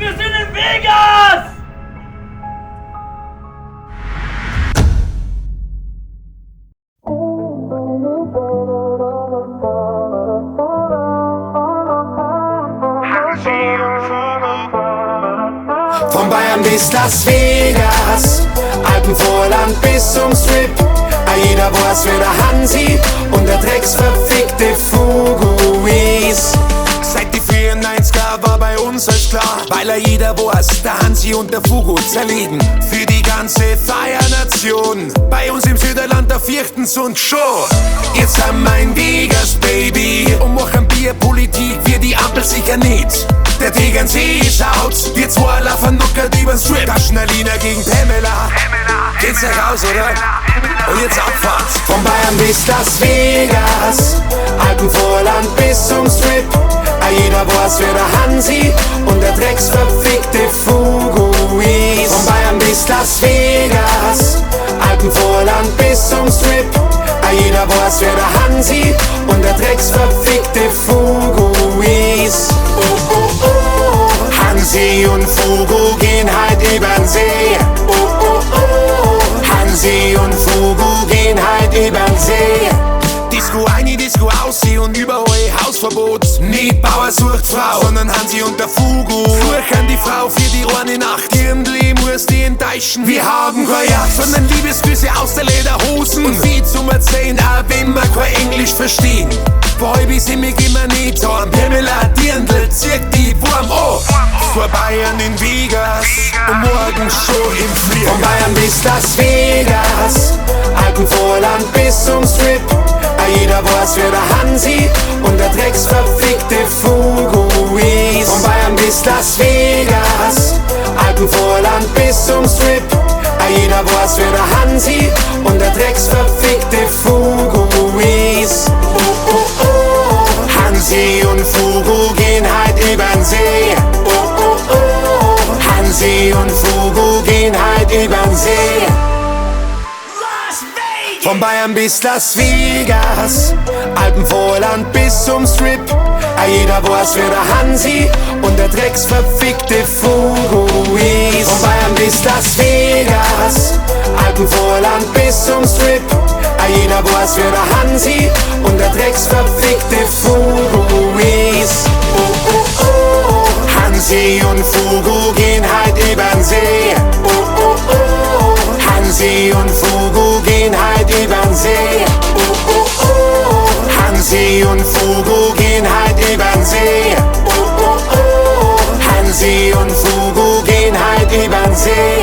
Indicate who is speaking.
Speaker 1: Wir sind in Vegas!
Speaker 2: Von Bayern bis Las Vegas, Alpenvorland bis zum Strip. Jeder weiß, wer der Hansi und der drecksverfickte Fuguis. Seit die 94er war bei uns alles klar, weil jeder weiß, der Hansi und der Fugu zerlegen für die ganze Feiernation. Bei uns im Süderland, da viertens und schon. Jetzt haben wir ein Vegas, Baby, und machen Bierpolitik wie die Ampel sicher nicht. Der Tegernsee schaut, wir zwei laufen nuckert übern Strip. Taschenalina gegen Pamela. Geht's euch aus, oder? Und jetzt Abfahrt. Von Bayern bis Las Vegas, Alpenvorland bis zum Strip. Jeder weiß, wer der Hansi und der drecksverfickte Fuguis. Von Bayern bis Las Vegas, Alpenvorland bis zum Strip. Jeder weiß, wer der Hansi und der drecksverfickte Fuguis. Oh, oh, oh. Hansi und Fugu gehen halt übern See. Oh, oh, oh. Hansi und Fugu gehen halt übern See. Disco eine, Disco aus, und überall Hausverbot. Nicht Bauer sucht Frau, sondern Hansi und der Fugu suchen die Frau für die eine Nacht. Irgendwie muss die enttäuschen. Wir haben keine Jagd, sondern Liebesgrüße aus der Lederhosen. Und wie zum Erzählen, auch wenn wir kein Englisch verstehen. Boy, bis ich mich immer nicht haben. Pamela Dirndl zieht die Wurm an. Vor Bayern in Vegas und morgen schon im Flieger. Von Bayern bis Las Vegas, Alpenvorland bis zum Strip. Jeder weiß, wer der Hansi und der drecksverfickte Fuguis. Von Bayern bis Las Vegas, Alpenvorland bis zum Strip. Jeder weiß, wer der Hansi und der drecksverfickte Fuguis. Oh, oh, oh. Hansi und Fugu gehen halt übern See. Oh, oh, oh. Hansi und Fugu gehen halt übern See. Von Bayern bis Las Vegas, Alpenvorland bis zum Strip. Jeder weiß, wer der Hansi und der drecksverfickte Fuguis. Von Bayern bis Las Vegas, Alpenvorland bis zum Strip. Jeder weiß, wer der Hansi und der drecksverfickte Fuguis. Oh, oh, oh. Hansi und Fugu gehen halt übern See. Oh, oh, oh. Hansi und Fugu gehen halt übern See. Oh, oh, oh. Hansi und Fugu gehen halt übern See. Oh, oh, oh. Hansi und Fugu gehen halt übern See.